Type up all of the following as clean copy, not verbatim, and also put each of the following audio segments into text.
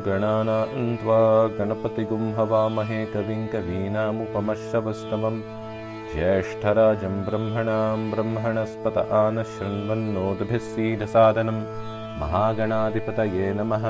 गणानां त्वा गणपतिगुं हवामहे कविं कवीनामुपमश्रवस्तमं ज्येष्ठराजं ब्रह्मणां ब्रह्मणस्पत आनशृण्वन्नोतिभिः सीदसादनं महागणाधिपतये नमः।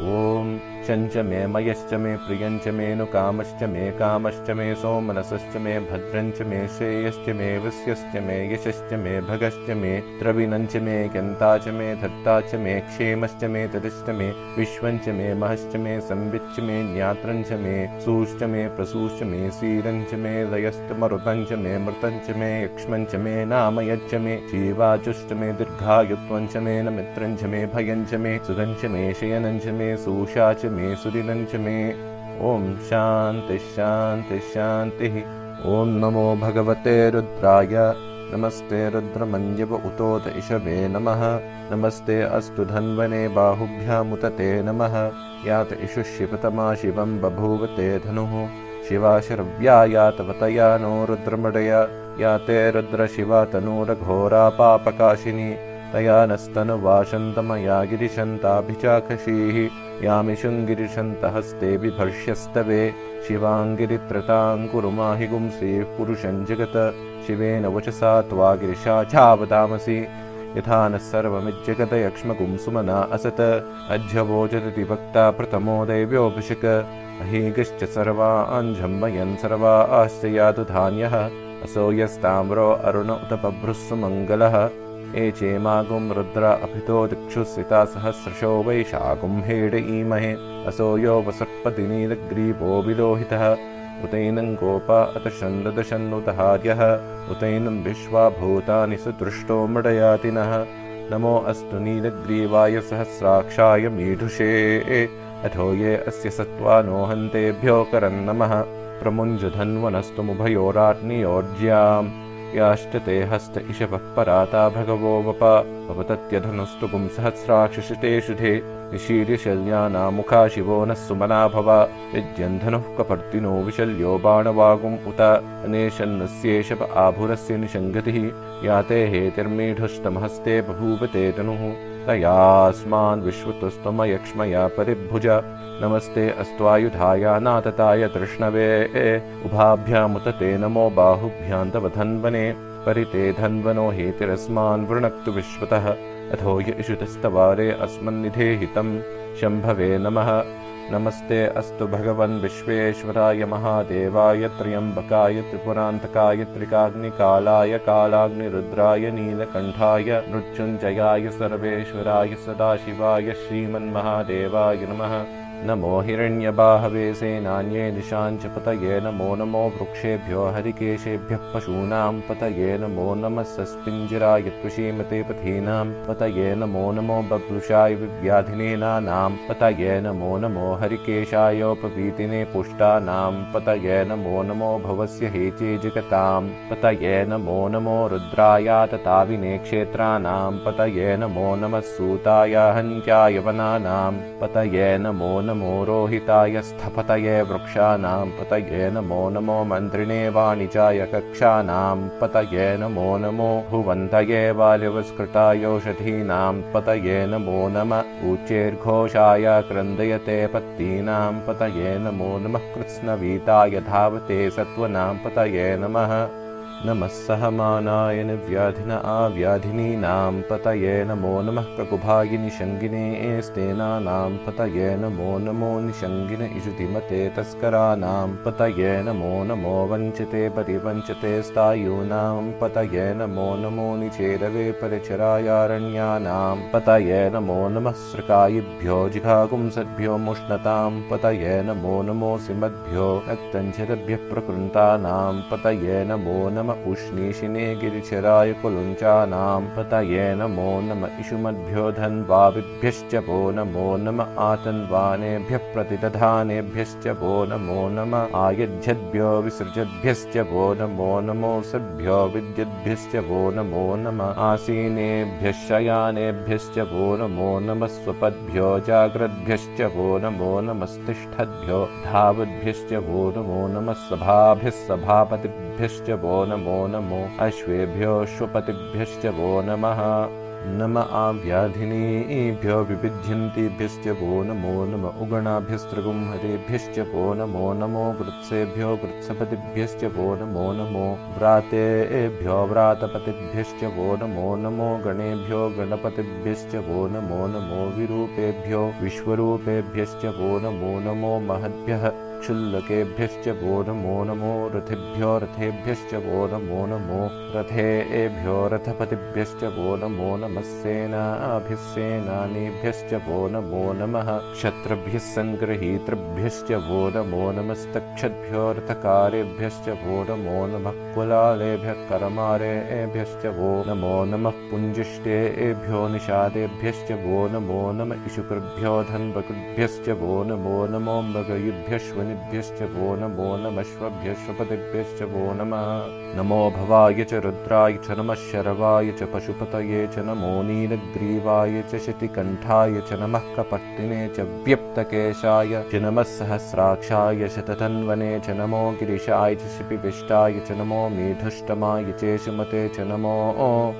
ॐ शञ्च मे मयश्च मे प्रियञ्च मे नुकामश्च मे कामश्च मे सोमनसश्च मे भद्रञ्च मे श्रेयश्च मे वस्यश्च मे यशश्च मे भगश्च मे द्रविणञ्च मे यन्ता च मे धत्ता च मे क्षेमश्च मे तदिश्च मे विश्वञ्च मे महश्च मे संविच्च मे ज्ञात्रञ्च मे सूश्च मे प्रसूश्च मे सीरञ्च मे लयश्च मरुतञ्च मे मृतञ्च मे यक्ष्मञ्च मे नामयच्च मे जीवाजुश्च मे दीर्घायुत्वञ्च मे न मित्रञ्च मे भयञ्च मे सुगञ्च मे शयनञ्च मे सूषा च मे सुदिनञ्च मे। ॐ शान्ति शान्ति शान्तिः। ॐ नमो भगवते रुद्राय नमस्ते रुद्रमन्यव उतोत इषवे नमः। नमस्ते अस्तु धन्वने बाहुभ्यामुत ते नमः। यात इषुः शिवतमा शिवं बभूव ते धनुः शिवा शरव्या यातवतया नो रुद्रमृडया या ते रुद्रशिवा तनूरघोरा पापकाशिनी तया नस्तनुवाशन्तमया गिरिशन्ताभिचाखशीः यामिषुङ्गिरिशन्तहस्ते बिभर्ष्यस्तवे शिवाङ्गिरित्रताङ्कुरुमाहि गुंसीः पुरुषं जगत् शिवेन वचसा त्वा गिरिशा झावदामसि यथा नः सर्वमिज्जगत यक्ष्मगुंसुमना असत् अध्यवोचति वक्ता प्रथमो दैव्योऽभिषिक अहीगश्च सर्वान् झम्बयन् सर्वा आश्चर्यातु धान्यः असो यस्ताम्रो अरुण उत बभ्रुः मङ्गलः एचेमागुं रुद्रा अभितो दिक्षुस्थिता सहस्रशो वैशागुं हेडईमहे असो यो वसत्पतिनीलग्रीवो विलोहितः उतैनं गोपा अतशन्ददशन्नुतहार्यः उतैनं विश्वा भूतानि सुदृष्टो मृडयातिनः। नमो अस्तु नीलग्रीवाय सहस्राक्षाय मीढुषे अथो ये अस्य सत्त्वानो हन्तेभ्यो करन्नमः प्रमुञ्जधन्वनस्तुमुभयोरात्नियोज्याम् याश्च हस्त इषवः पराता भगवो वप भवतत्यधनुस्तु पुंसहस्राक्षिषितेषुधे निशीर्यशल्यानामुखा शिवो नः सुमना भव यज्यन्धनुः कपर्दिनो विशल्यो बाणवागुम् उत अनेशन्नस्येषव आभुरस्य निषङ्गतिः याते हेतिर्मीढुष्टमहस्ते बभूव ते तनुः तयास्मान् विश्वतुस्त्वमयक्ष्मया परिभुज। नमस्ते अस्त्वायुधाय नातताय तृष्णवे उभाभ्यामुत ते नमो बाहुभ्यां तव धन्वने परिते धन्वनो हेतिरस्मान् वृणक्तु विश्वतः अथो य इषुतस्तवारे अस्मन्निधेहितं शम्भवे नमः। नमस्ते अस्तु भगवन् विश्वेश्वराय महादेवाय त्र्यम्बकाय त्रिपुरान्तकाय त्रिकाग्निकालाय कालाग्निरुद्राय नीलकण्ठाय मृत्युञ्जयाय सर्वेश्वराय सदाशिवाय श्रीमन्महादेवाय नमः। नमो हिरण्यबाहवे सेनान्ये दिशाञ्च पतये नमो नमो वृक्षेभ्यो हरिकेशेभ्यः पशूनां पतये नमो नमः सस्पिञ्जराय त्वशीमते पथीनां पतये नमो नमो बभ्रुषाय विव्याधिनेनानां पतये नमो नमो हरिकेशायोपवीतिने पुष्टानां पतये नमो नमो भवस्य हेचे जगतां पतये नमो नमो रुद्रायातताविने क्षेत्राणां पतये नमो नमः सूताय हन्त्याय वनानां पतये नमो नमो रोहिताय स्थपतये वृक्षाणां पतये नमो नमो मन्त्रिणे वाणिजाय कक्षानां पतये नमो नमो भुवन्तये वाल्यवस्कृतायोषधीनां पतये नमो नमः ऊचेर्घोषाय क्रन्दयते पत्तीनां पतये नमो नमः कृत्स्नवीताय धावते सत्त्वनां पतये नमः। नमः सहमानाय निर्व्याधिन आव्याधिनीनां पतये नमो नमः ककुभाय निषङ्गिने स्तेनानां पतये नमो नमो निषङ्गिन इषुतिमते तस्कराणां पतये नमो नमो वञ्चते परिवञ्चते स्थायूनां पतये नमो नमो निचेरवे परिचरायारण्यानां पतये नमो नमः सृकायिभ्यो जिघागुंसद्भ्यो मुष्णतां पतये नमो नमो सिमद्भ्यो रक्तञ्जरभ्यः प्रकृन्तानां पतये नमो नमः उष्णीशिने गिरिचराय कुलुञ्चानां पतये नमो नमः इषुमद्भ्यो धन्वाविभ्यश्च वो नमो नमः आतन्वानेभ्यः प्रतिदधानेभ्यश्च वो नमो नमः आयध्यद्भ्यो विसृजद्भ्यश्च वो नमो नमो सद्भ्यो विद्युद्भ्यश्च वो नमो नमः आसीनेभ्यः शयानेभ्यश्च वो नमो नमः स्वपद्भ्यो जाग्रद्भ्यश्च वो नमो नमस्तिष्ठद्भ्यो धावद्भ्यश्च वो नमो नमः सभाभ्यः सभापतिभ्यश्च वो नमो नमो अश्वेभ्यो श्वपतिभ्यश्च वो नमः। नम आव्याधिनीभ्यो विविध्यन्तीभ्यश्च वो नमो नम उगणाभ्यस्त्रगुंहरेभ्यश्च वो नमो वृत्सेभ्यो वृत्सपतिभ्यश्च वो नमो व्रातेभ्यो व्रातपतिभ्यश्च वो नमो गणेभ्यो गणपतिभ्यश्च वो नमो विरूपेभ्यो विश्वरूपेभ्यश्च वो नमो महद्भ्यः क्षुल्लकेभ्यश्च वो नमो रथेभ्यो रथेभ्यश्च वो नमो रथेभ्यो रथपतिभ्यश्च वो नमो नमः सेनाभिस्सेनानीभ्यश्च वो नमो नमः क्षत्रभ्यः सङ्गृहीतृभ्यश्च वो नमो नमस्तक्षद्भ्यो रथकारेभ्यश्च वो नमो नमः कुलालेभ्यः करमारेभ्यश्च वो नमो नमः पुञ्जिष्टेभ्यो निषादेभ्यश्च वो नमो नमः इषुकृभ्यो धन्वकृभ्यश्च वो नमो मृगयुभ्यश्वनिभ्यश्च वो नमो नमश्वभ्यश्वपतिभ्यश्च वो नमो भवाय च रुद्राय च नमः शरवाय च पशुपतये च नमो नीलग्रीवाय च शतिकण्ठाय च नमः कपर्तिने च व्यप्तकेशाय च नमः सहस्राक्षाय शतधन्वने च नमो गिरिशाय च शिपिविष्टाय च नमो मेधुष्टमाय चेशुमते च नमो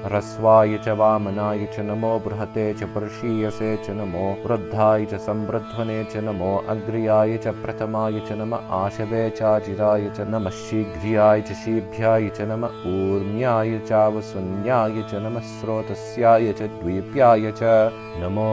ह्रस्वाय च वामनाय च नमो बृहते च पर्षीयसे च नमो वृद्धाय च संवृध्वने च नमो अग्र्याय च प्रथमाय च नमः आशवे चाजिराय च नमः शीघ्र्याय च शीभ्याय च नमः ऊर्म्याय चावसुन्याय च नमः स्रोतस्याय च द्वीप्याय च नमो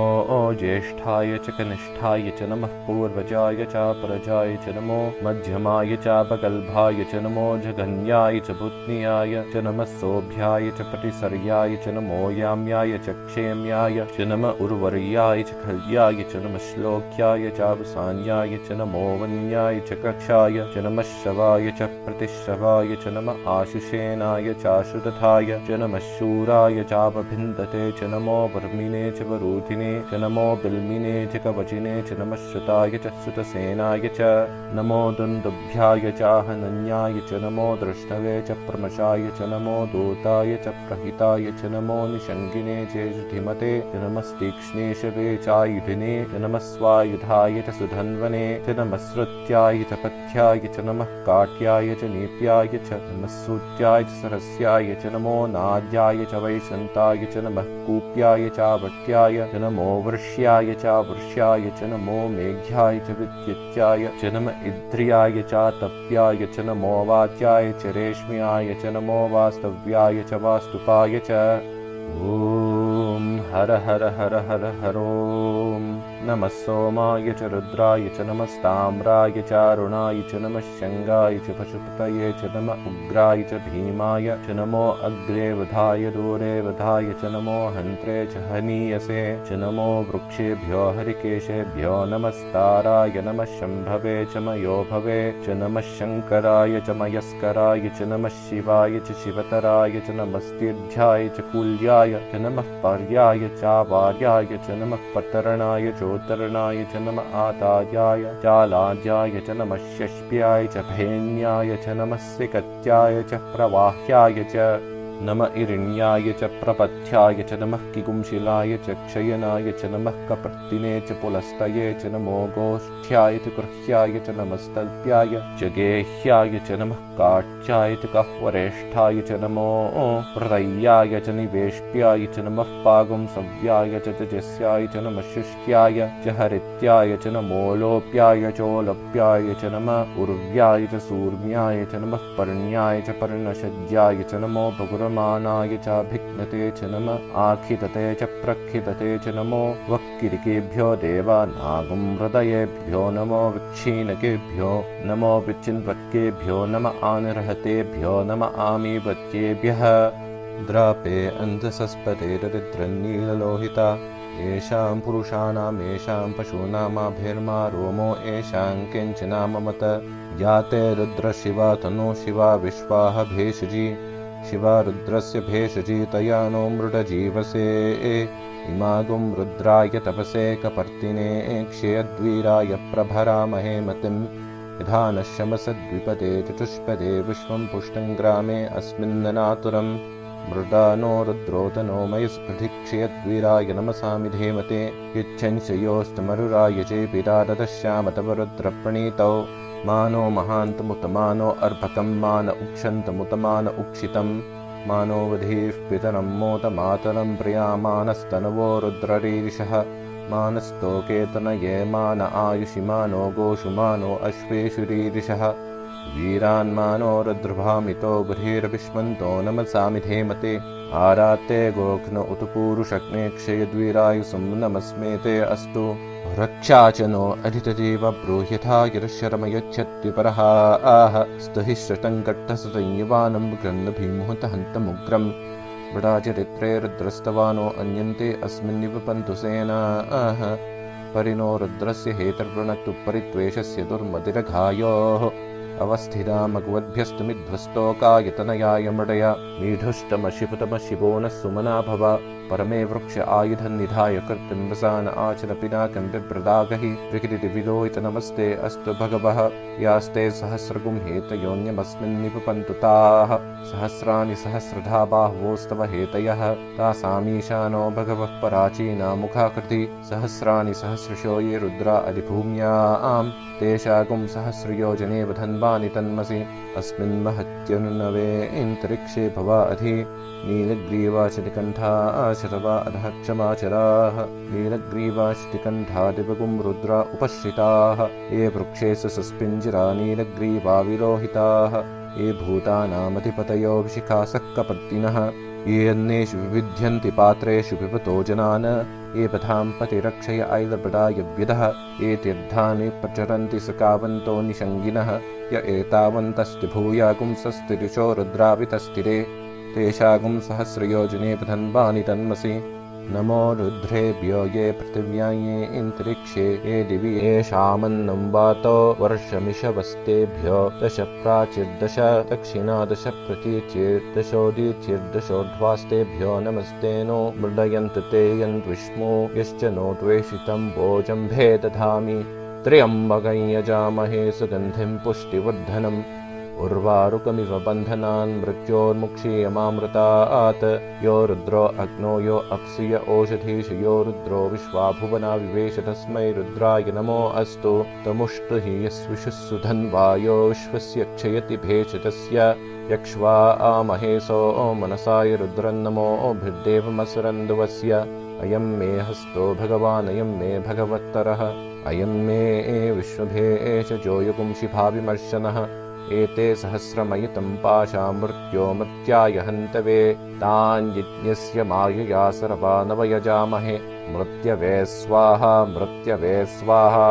ज्येष्ठाय च कनिष्ठाय च नमः पूर्वजाय चापरजाय च नमो मध्यमाय चापगल्भाय च नमो जघन्याय च भूत्न्याय च नमः सोभ्याय च प्रतिसर्याय च नमो याम्याय च क्षेम्याय च नमः उर्वर्याय च खल्याय च नमः श्लोक्याय चावसान्याय च नमो वन्याय च कक्षाय च नमः शवाय च प्रतिश्रवाय च नमः आशुषेनाय चाशुरथाय च नमः शूराय चापभिन्दते च नमो वर्मिने च वरूधिने च नमो बिल्मिने च कवचिने च नमः श्रुताय च श्रुतसेनाय च नमो दुन्दुभ्याय चाहनन्याय च नमो दृष्टवे च प्रमशाय च नमो दूताय च प्रहिताय च नमो निषङ्गिने च धीमते च नमस्तीक्ष्णेशवे चायुधिने च नमः स्वायुधाय च सुधन्वने च नमः श्रुत्याय च पथ्याय च नमः काट्याय च नीप्याय च नमः सूत्याय च सरस्याय च नमो नाद्याय च वैशन्ताय च नमः कूप्याय चावट्याय च नमो वृष्याय चावृष्याय च नमो मेघ्याय च विद्युत्याय च नमः इन्द्रियाय चातप्याय च नमो वात्याय च रेश्म्याय च नमो वास्तव्याय च वास्तुकाय च ॐ हर हर हर हर हर ॐ नमः सोमाय च रुद्राय च नमस्ताम्राय चारुणाय च नमः शङ्गाय च पशुपतये च नमः उग्राय च भीमाय च नमो अग्रे वधाय दूरे वधाय च नमो हन्त्रे च हनीयसे च नमो वृक्षेभ्यो हरिकेशेभ्यो नमस्ताराय नमः शम्भवे च मयोभवे च नमः शङ्कराय च मयस्कराय च नमः शिवाय च शिवतराय च नमस्तीर्ध्याय च कूल्याय च नमः पर्याय चावार्याय च नमः पतरणाय चोत्तरणाय च नमः आतार्याय चालाद्याय च नमः शष्प्याय च भेन्याय च नमः सिकत्याय च प्रवाह्याय च नमः इरिण्याय च प्रपथ्याय च नमः किकुंशिलाय च क्षयनाय च नमः कपर्तिने च पुलस्तये च नमो गोष्ठ्याय च गृह्याय च नमस्तल्प्याय च गेह्याय च नमः काट्याय च कहवरेष्ठाय च नमो हृदयाय च निवेष्ट्याय च नमः पागुंसव्याय च जस्याय च नमः शुष्क्याय च हरित्याय च नमो लोप्याय चोलप्याय च नमः उर्व्याय च सूर्म्याय च नमः पर्ण्याय च पर्णशज्याय च नमो भगुरमानाय चाभिघ्नते च नमः आखितते च प्रखितते च नमो वक्किरिकेभ्यो देवानागुं हृदयेभ्यो नमो विक्षीणकेभ्यो नमो विचिन्वक्केभ्यो नमः आनिर्हतेभ्यो नमः आमीवत्येभ्यः द्रापे अन्धसस्पते दरिद्रन्नीललोहिता येषां पुरुषाणाम् येषां पशूनामाभिर्मा रोमो येषां किञ्चनाममत याते रुद्रशिवा तनु शिवा विश्वाह भेषजी शिवा रुद्रस्य भेषजी तया नो मृडजीवसे इमागुं रुद्राय तपसे कपर्तिने क्षयद्वीराय प्रभरामहे मतिं यथा नश्यमसद्विपदे चतुष्पदे विश्वं पुष्टं ग्रामे अस्मिन्ननातुरम् मृदा नो रुद्रोतनो मयस्पृथिक्षयद्वीराय नमसामि धीमते यच्छंशयोस्तमरुराय चेपिरादश्यामतव रुद्रप्रणीतौ मानो महान्तमुतमानो अर्भकं मान उक्षन्तमुतमान उक्षितम् मानोवधीः पितरं मोदमातरं प्रियामानस्तनवो रुद्ररीरिषः मानस्तोकेतनये मान आयुषि मानो गोषु मानो अश्वेषु रीरिषः वीरान्मानो रुद्रभामितो बुधिर्विष्मन्तो नमसामि धेमते आरात्ते गोघ्न उत्पूरुषग्ने क्षयद्वीरायुसं नमस्मेते अस्तु रक्षा च नो अधितदेव ब्रूह्यथा यशरमयच्छत्युपरः आह स्तुहिश्रतं कट्टसंयुवानं गृह्णभीमुहतहन्तमुग्रम् वृडाचरित्रे रुद्रस्तवानो अन्यन्ते अस्मिन्निव पन्तु सेनाः परिणो रुद्रस्य हेतर्वृणक्तु परित्वेषस्य दुर्मतिरघायोः अवस्थितामगवद्भ्यस्तुमिध्वस्तोकायतनयाय मृडया मीढुष्टमशिपुतमशिवो नः सुमना भव परमे वृक्ष आयुधन्निधाय कर्तुं वसान आचर पिनाकं बिभ्रदागहि विकृतिविलोहित नमस्ते अस्तु भगवः यास्ते सहस्रगुं हेतयोऽन्यमस्मिन् निपपन्तु ताः सहस्राणि सहस्रधा बाहवोस्तव हेतयः तासामीशानो भगवः पराचीना मुखाकृति सहस्राणि सहस्रशो ये रुद्रा अधिभूम्याम् तेषागुं सहस्रयोजने वधन्वानि तन्मसि अस्मिन् महत्यनुनवे इन्तरिक्षे भवा अधि नीलग्रीवाशतिकण्ठा आशरवा अधः क्षमाचराः नीलग्रीवाशतिकण्ठा दिवगुं रुद्रा उपश्रिताः ये वृक्षे सस्पिञ्जरा नीलग्रीवा विलोहिताः ये भूतानामधिपतयोऽभिषिखासः कपर्दिनः ये अन्येषु विविध्यन्ति पात्रेषु पिबतो जनान् ये पथां पतिरक्षय ऐलपडायव्यदः ये तीर्थानि प्रचरन्ति सकावन्तो निषङ्गिनः य एतावन्तस्ति भूयागुंसस्तिरिशो रुद्रावितस्तिरे तेषागुं सहस्रयोजने पथन्वानि तन्मसि नमो रुद्रेभ्यो ये पृथिव्यां ये इन्तरिक्षे ये दिवि येषामन्नं वातो वर्षमिषवस्तेभ्यो दश प्राचिर्दश दक्षिणा दश प्रतीचिर्दशोदीचिर्दशोध्वास्तेभ्यो नमस्ते नो मृडयन्त ते यन्विष्मो यश्च नो द्वेषितं भोजम्भे दधामि त्र्यम्बकं यजामहे सुगन्धिं पुष्टिवर्धनम् उर्वारुकमिव बन्धनान् मृत्योर्मुक्षीयमामृतात् यो रुद्रो अग्नो यो अप्सु य ओषधीश यो रुद्रो विश्वाभुवना विवेश तस्मै रुद्राय नमो अस्तु तमुष्टुहि यस्विषुः धन्वायो विश्वस्य क्षयति भेषजस्य यक्ष्वा महेशो मनसाय रुद्रन्नमो भिर्देवमसुरन्दुवस्य अयं मे हस्तो भगवान् अयं मे भगवत्तरः अयं मे विश्वभेषजो युगुंशिभाविमर्शनः एते सहस्रमयुतं पाशा मृत्यो मृत्याय हन्तवे तान् यज्ञस्य मायया सर्वानवयजामहे मृत्यवे स्वाहा मृत्यवे स्वाहा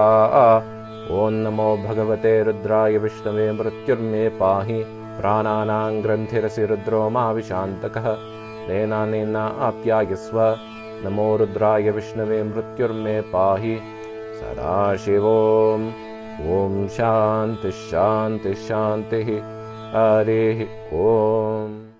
ॐ नमो भगवते रुद्राय विष्णवे मृत्युर्मे पाहि प्राणानां ग्रन्थिरसि रुद्रो मा विशान्तकः नेना आप्यायस्व नमो रुद्राय विष्णवे मृत्युर्मे पाहि सदाशिवोम् ॐ शान्तिः शान्तिः शान्तिः हरिः ॐ।